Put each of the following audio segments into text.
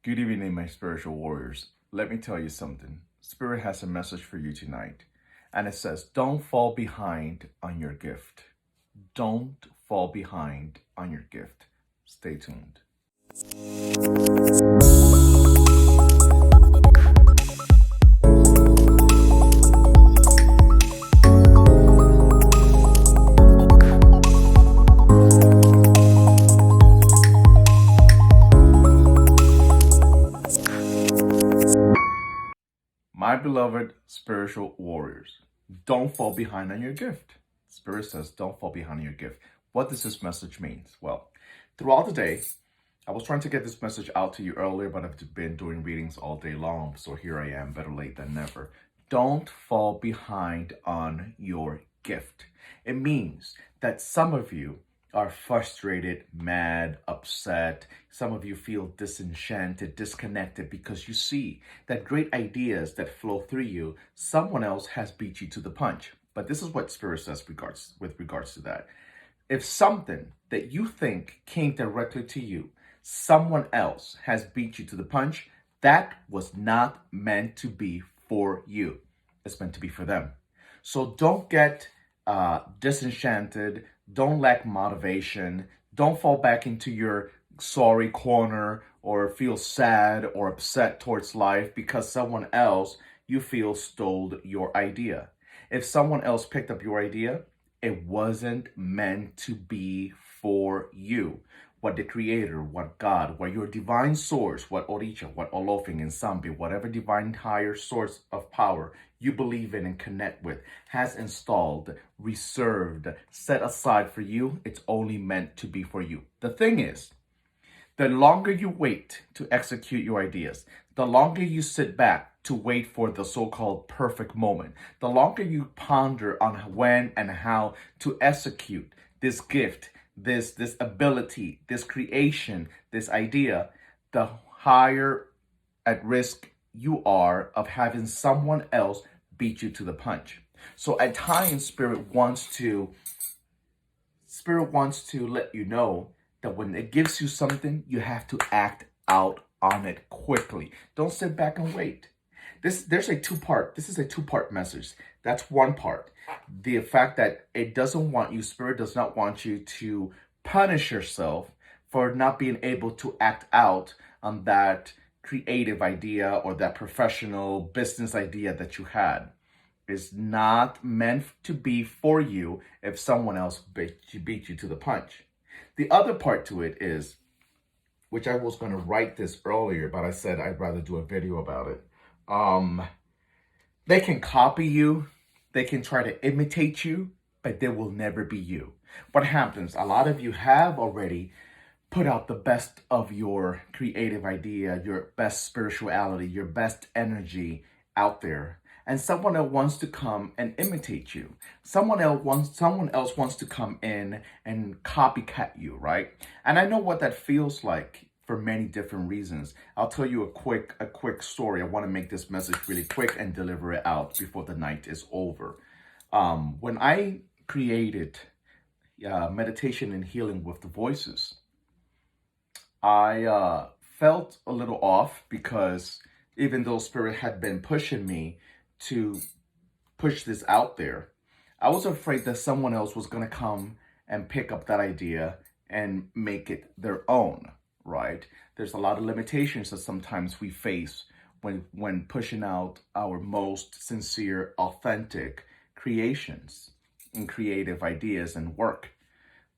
Good evening, my spiritual warriors. Let me tell you something. Spirit has a message for you tonight. And it says, don't fall behind on your gift. Don't fall behind on your gift. Stay tuned. My beloved spiritual warriors, don't fall behind on your gift. Spirit says, don't fall behind on your gift. What does this message mean? Well, throughout the day, I was trying to get this message out to you earlier, but I've been doing readings all day long. So here I am, better late than never. Don't fall behind on your gift. It means that some of you are frustrated, mad, upset. Some of you feel disenchanted, disconnected because you see that great ideas that flow through you, someone else has beat you to the punch. But this is what Spirit says with regards to that. If something that you think came directly to you, someone else has beat you to the punch, that was not meant to be for you. It's meant to be for them. So don't get disenchanted. Don't lack motivation. Don't fall back into your sorry corner or feel sad or upset towards life because someone else you feel stole your idea. If someone else picked up your idea, it wasn't meant to be for you. What the Creator, what God, what your divine source, what Oricha, what Olofing, Ensambi, whatever divine higher source of power you believe in and connect with, has installed, reserved, set aside for you, it's only meant to be for you. The thing is, the longer you wait to execute your ideas, the longer you sit back to wait for the so-called perfect moment, the longer you ponder on when and how to execute this gift, this ability, this creation, this idea, the higher at risk you are of having someone else beat you to the punch. So at times, Spirit wants to let you know that when it gives you something, you have to act out on it quickly. Don't sit back and wait. This is a two-part message. That's one part. The fact that it doesn't want you, Spirit does not want you to punish yourself for not being able to act out on that creative idea or that professional business idea that you had. Is not meant to be for you if someone else beat you to the punch. The other part to it is, which I was going to write this earlier, but I said I'd rather do a video about it. They can copy you, they can try to imitate you, but they will never be you. What happens? A lot of you have already put out the best of your creative idea, your best spirituality, your best energy out there. And someone else wants to come and imitate you. Someone else wants to come in and copycat you, right? And I know what that feels like for many different reasons. I'll tell you a quick story. I want to make this message really quick and deliver it out before the night is over. When I created meditation and healing with the voices, I felt a little off because even though Spirit had been pushing me to push this out there, I was afraid that someone else was going to come and pick up that idea and make it their own, right? There's a lot of limitations that sometimes we face when pushing out our most sincere, authentic creations and creative ideas and work.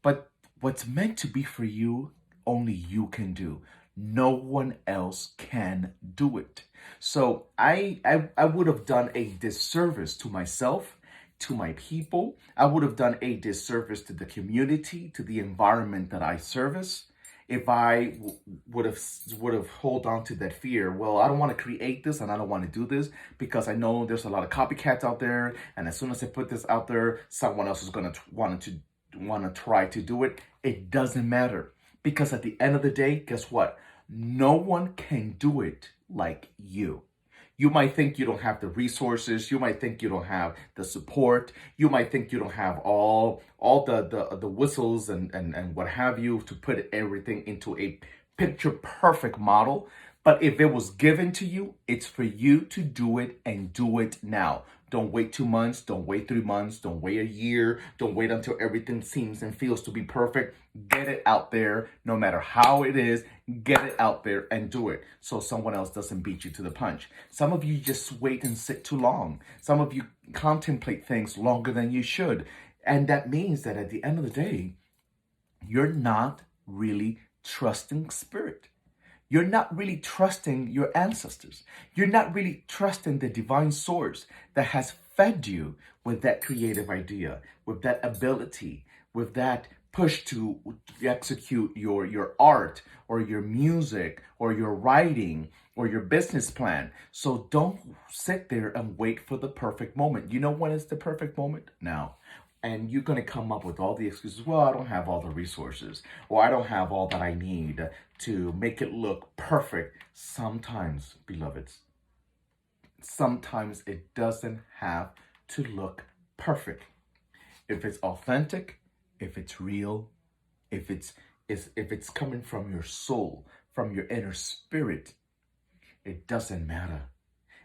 But what's meant to be for you, only you can do. No one else can do it. So I would have done a disservice to myself, to my people. I would have done a disservice to the community, to the environment that I service, if I would have hold on to that fear. Well, I don't want to create this and I don't want to do this because I know there's a lot of copycats out there, and as soon as I put this out there, someone else is going to want to try to do it. It doesn't matter. Because at the end of the day, guess what? No one can do it like you. You might think you don't have the resources. You might think you don't have the support. You might think you don't have all the whistles and what have you to put everything into a picture perfect model. But if it was given to you, it's for you to do it and do it now. Don't wait 2 months. Don't wait 3 months. Don't wait a year. Don't wait until everything seems and feels to be perfect. Get it out there, no matter how it is. Get it out there and do it so someone else doesn't beat you to the punch. Some of you just wait and sit too long. Some of you contemplate things longer than you should. And that means that at the end of the day, you're not really trusting spirit. You're not really trusting your ancestors. You're not really trusting the divine source that has fed you with that creative idea, with that ability, with that push to execute your art or your music or your writing or your business plan. So don't sit there and wait for the perfect moment. You know when is the perfect moment? Now. And you're going to come up with all the excuses. Well, I don't have all the resources, or I don't have all that I need to make it look perfect. Sometimes, beloveds, sometimes it doesn't have to look perfect. If it's authentic, if it's real, if it's coming from your soul, from your inner spirit, it doesn't matter.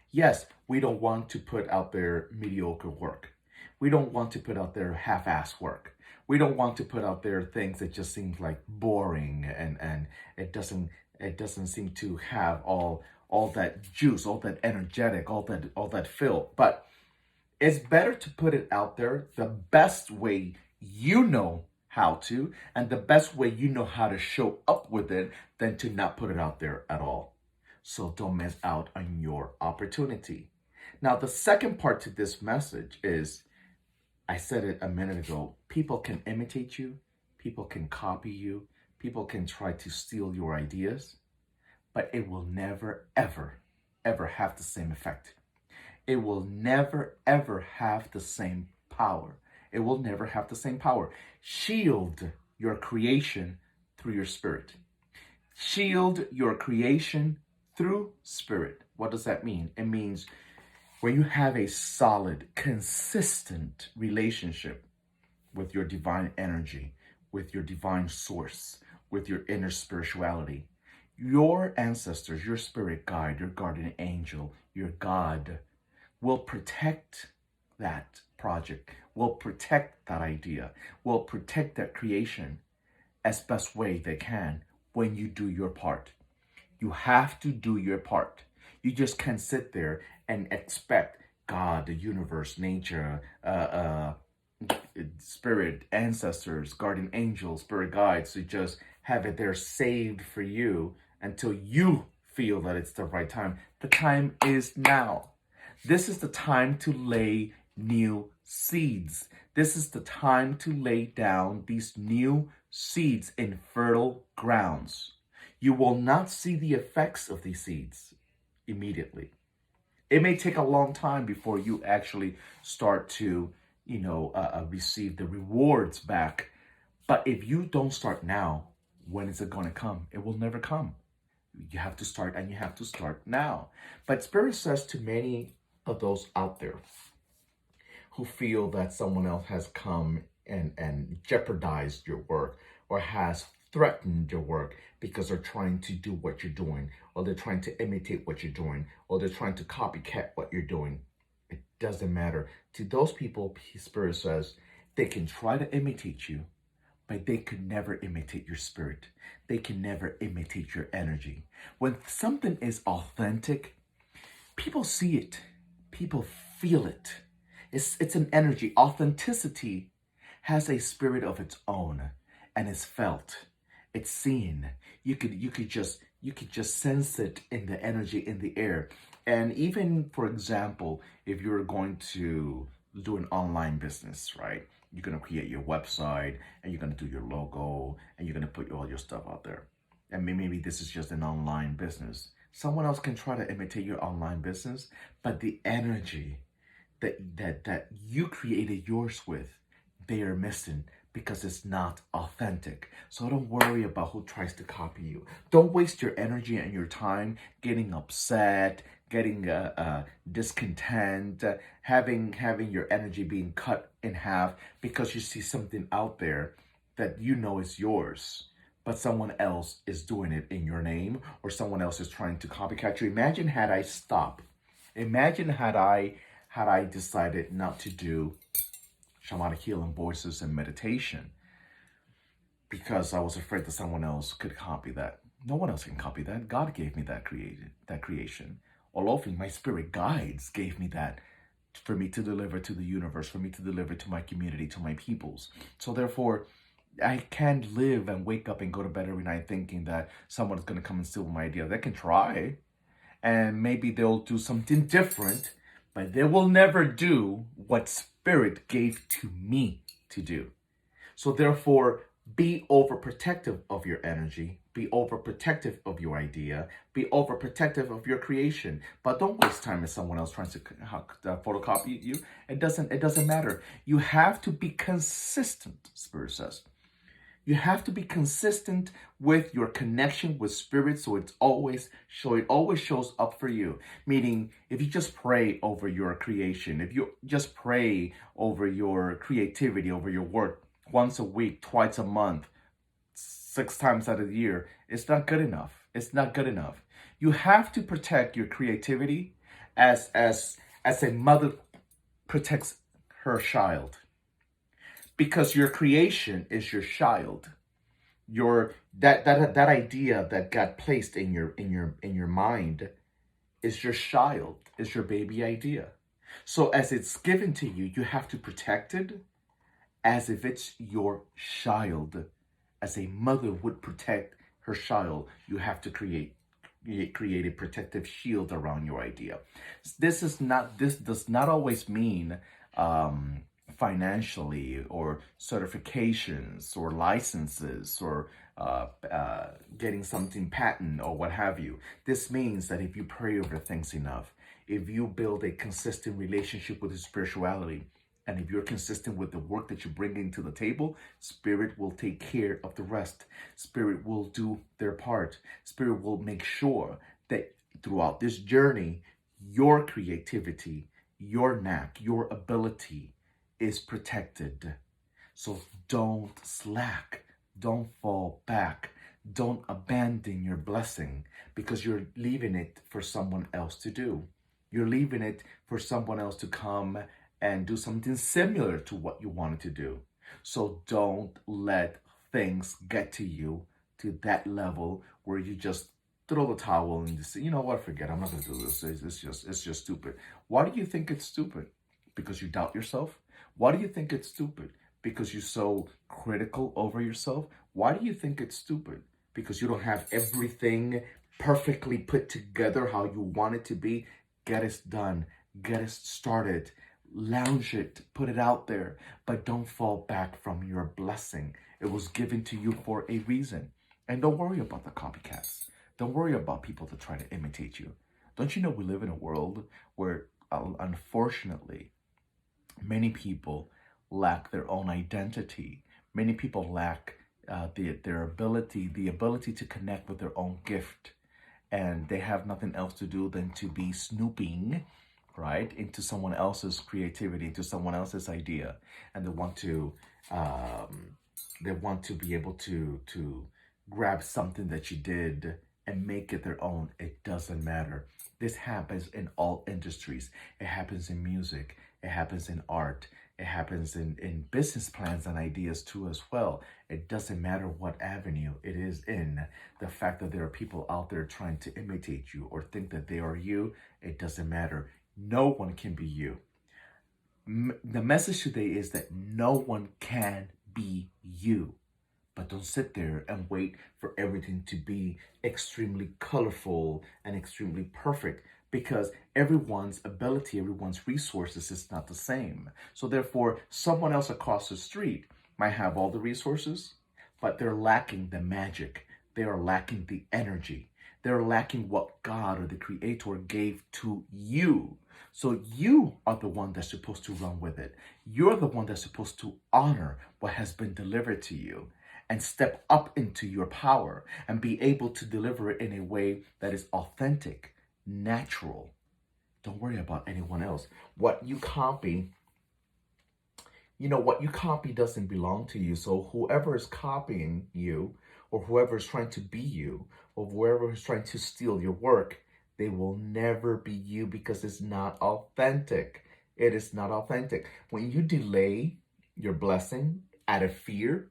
Yes, we don't want to put out there mediocre work. We don't want to put out there half-ass work. We don't want to put out there things that just seems like boring and it doesn't seem to have all that juice, all that energetic, all that feel. But it's better to put it out there the best way you know how to, and the best way you know how to show up with it, than to not put it out there at all. So don't miss out on your opportunity. Now, the second part to this message is, I said it a minute ago, people can imitate you, people can copy you, people can try to steal your ideas, but it will never, ever, ever have the same effect. It will never, ever have the same power. It will never have the same power. Shield your creation through your spirit. Shield your creation through spirit. What does that mean? It means when you have a solid, consistent relationship with your divine energy, with your divine source, with your inner spirituality, your ancestors, your spirit guide, your guardian angel, your God will protect that project, will protect that idea, will protect that creation as best way they can when you do your part. You have to do your part. You just can't sit there and expect God, the universe, nature, spirit, ancestors, guardian angels, spirit guides to just have it there saved for you until you feel that it's the right time. The time is now. This is the time to lay new seeds. This is the time to lay down these new seeds in fertile grounds. You will not see the effects of these seeds immediately. It may take a long time before you actually start to, receive the rewards back. But if you don't start now, when is it going to come? It will never come. You have to start, and you have to start now. But Spirit says to many of those out there who feel that someone else has come and jeopardized your work, or has threatened your work because they're trying to do what you're doing, or they're trying to imitate what you're doing, or they're trying to copycat what you're doing. It doesn't matter. To those people, Spirit says, they can try to imitate you, but they could never imitate your spirit. They can never imitate your energy. When something is authentic, people see it. People feel it. It's an energy. Authenticity has a spirit of its own, and it's felt. It's seen. You could just sense it in the energy in the air. And even, for example, if you're going to do an online business, right? You're going to create your website, and you're going to do your logo, and you're going to put all your stuff out there. And maybe this is just an online business. Someone else can try to imitate your online business, but the energy that you created yours with, they are missing, because it's not authentic. So don't worry about who tries to copy you. Don't waste your energy and your time getting upset, getting discontent, having your energy being cut in half because you see something out there that you know is yours, but someone else is doing it in your name, or someone else is trying to copycat you. Imagine had I stopped. Imagine had I decided not to do shamanic healing voices and meditation because I was afraid that someone else could copy that. No one else can copy that. God gave me that creation. All over my spirit guides gave me that for me to deliver to the universe, for me to deliver to my community, to my peoples. So therefore, I can't live and wake up and go to bed every night thinking that someone's going to come and steal my idea. They can try, and maybe they'll do something different, but they will never do what spirit gave to me to do. So therefore, be overprotective of your energy, be overprotective of your idea, be overprotective of your creation. But don't waste time with someone else trying to photocopy you. It doesn't matter. You have to be consistent, Spirit says. You have to be consistent with your connection with Spirit, so it always shows up for you. Meaning, if you just pray over your creation, if you just pray over your creativity, over your work once a week, twice a month, 6 times out of the year, it's not good enough. It's not good enough. You have to protect your creativity as a mother protects her child. Because your creation is your child. Your that idea that got placed in your mind is your child, is your baby idea. So as it's given to you, you have to protect it as if it's your child. As a mother would protect her child, you have to create a protective shield around your idea. This does not always mean financially or certifications or licenses or getting something patent or what have you. This means that if you pray over things enough, if you build a consistent relationship with your spirituality, and if you're consistent with the work that you bring into the table, Spirit will take care of the rest. Spirit will do their part. Spirit will make sure that throughout this journey, your creativity, your knack, your ability is protected. So don't slack. Don't fall back. Don't abandon your blessing because you're leaving it for someone else to do. You're leaving it for someone else to come and do something similar to what you wanted to do. So don't let things get to you to that level where you just throw the towel and just say, you know what, forget it. I'm not going to do this. It's just stupid. Why do you think it's stupid? Because you doubt yourself? Why do you think it's stupid? Because you're so critical over yourself? Why do you think it's stupid? Because you don't have everything perfectly put together how you want it to be? Get it done. Get it started. Lounge it. Put it out there. But don't fall back from your blessing. It was given to you for a reason. And don't worry about the copycats. Don't worry about people that try to imitate you. Don't you know we live in a world where, unfortunately, many people lack their own identity. Many people lack the ability to connect with their own gift. And they have nothing else to do than to be snooping, right, into someone else's creativity, into someone else's idea. And they want to be able to grab something that you did and make it their own. It doesn't matter. This happens in all industries. It happens in music. It happens in art. It happens in business plans and ideas too as well. It doesn't matter what avenue it is in. The fact that there are people out there trying to imitate you or think that they are you, it doesn't matter. No one can be you. The message today is that no one can be you. But don't sit there and wait for everything to be extremely colorful and extremely perfect, because everyone's ability, everyone's resources is not the same. So therefore, someone else across the street might have all the resources, but they're lacking the magic. They are lacking the energy. They're lacking what God or the Creator gave to you. So you are the one that's supposed to run with it. You're the one that's supposed to honor what has been delivered to you and step up into your power and be able to deliver it in a way that is authentic, natural. Don't worry about anyone else. What you copy doesn't belong to you. So whoever is copying you, or whoever is trying to be you, or whoever is trying to steal your work, they will never be you because it's not authentic. It is not authentic. When you delay your blessing out of fear,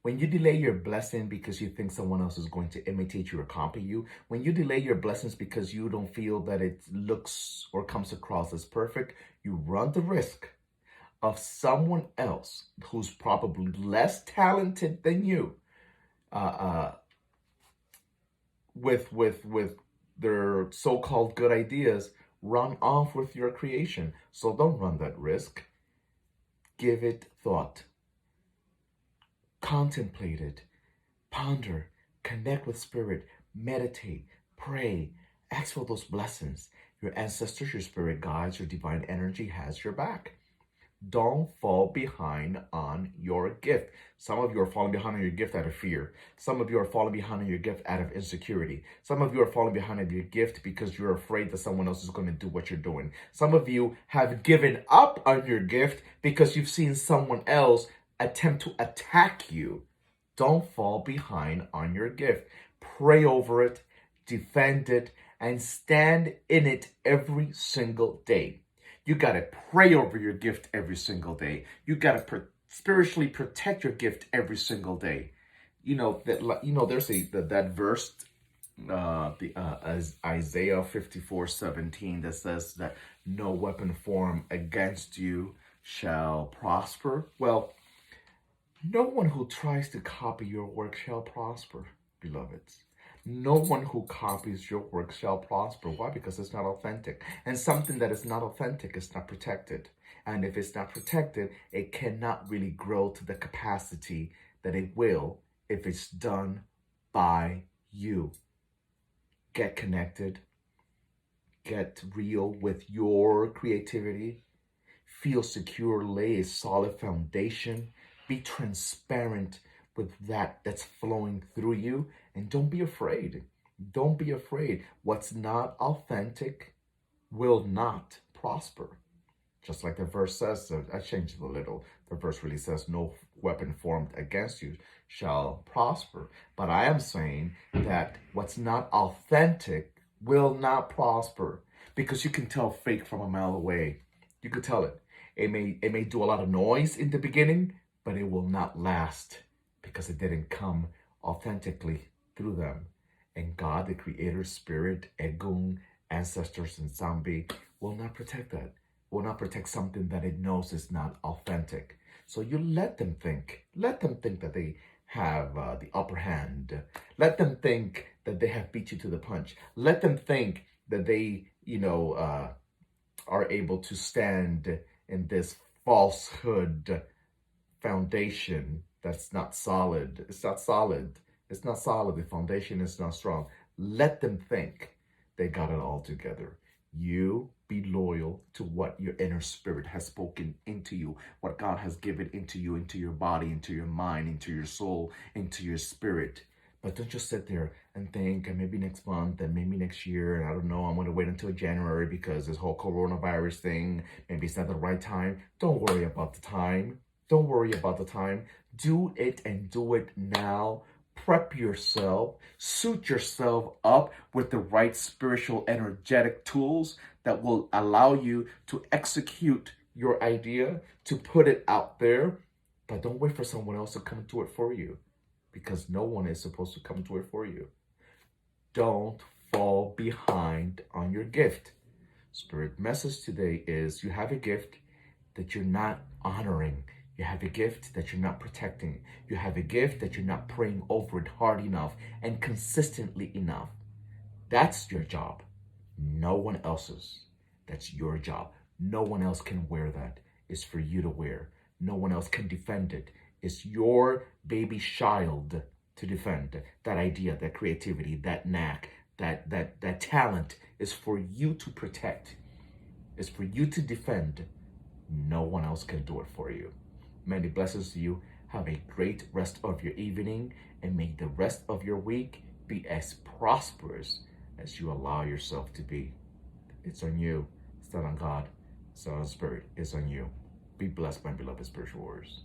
when you delay your blessing because you think someone else is going to imitate you or copy you, when you delay your blessings because you don't feel that it looks or comes across as perfect, you run the risk of someone else who's probably less talented than you, uh, with their so-called good ideas, run off with your creation. So don't run that risk. Give it thought. Contemplate it. Ponder. Connect with spirit. Meditate. Pray. Ask for those blessings. Your ancestors, your spirit guides, your divine energy has your back. Don't fall behind on your gift. Some of you are falling behind on your gift out of fear. Some of you are falling behind on your gift out of insecurity. Some of you are falling behind on your gift because you're afraid that someone else is going to do what you're doing. Some of you have given up on your gift because you've seen someone else attempt to attack you. Don't fall behind on your gift. Pray over it, defend it, and stand in it every single day. You got to pray over your gift every single day. You got to spiritually protect your gift every single day. There's that verse, as Isaiah 54:17, that says that no weapon formed against you shall prosper. Well, no one who tries to copy your work shall prosper, beloveds. No one who copies your work shall prosper. Why? Because it's not authentic. And something that is not authentic is not protected. And if it's not protected, it cannot really grow to the capacity that it will if it's done by you. Get connected. Get real with your creativity. Feel secure. Lay a solid foundation. Be transparent with that's flowing through you, and don't be afraid. Don't be afraid. What's not authentic will not prosper. Just like the verse says, I changed it a little. The verse really says, no weapon formed against you shall prosper. But I am saying that what's not authentic will not prosper, because you can tell fake from a mile away. You could tell it. It may do a lot of noise in the beginning, but it will not last, because it didn't come authentically through them. And God, the creator, spirit, Egun, ancestors, and Zambi will not protect that. Will not protect something that it knows is not authentic. So you let them think. Let them think that they have the upper hand. Let them think that they have beat you to the punch. Let them think that they, are able to stand in this falsehood foundation that's not solid. It's not solid. It's not solid. The foundation is not strong. Let them think they got it all together. You be loyal to what your inner spirit has spoken into you, what God has given into you, into your body, into your mind, into your soul, into your spirit. But don't just sit there and think, and maybe next month, and maybe next year, and I don't know, I'm going to wait until January because this whole coronavirus thing, maybe it's not the right time. Don't worry about the time. Don't worry about the time. Do it, and do it now. Prep yourself. Suit yourself up with the right spiritual, energetic tools that will allow you to execute your idea, to put it out there. But don't wait for someone else to come do it for you, because no one is supposed to come do it for you. Don't fall behind on your gift. Spirit message today is, you have a gift that you're not honoring. You have a gift that you're not protecting. You have a gift that you're not praying over it hard enough and consistently enough. That's your job. No one else's. That's your job. No one else can wear that. It's for you to wear. No one else can defend it. It's your baby child to defend. That idea, that creativity, that knack, that talent is for you to protect. It's for you to defend. No one else can do it for you. Many blessings to you. Have a great rest of your evening, and may the rest of your week be as prosperous as you allow yourself to be. It's on you. It's not on God. It's not on spirit. It's on you. Be blessed, my beloved spiritual warriors.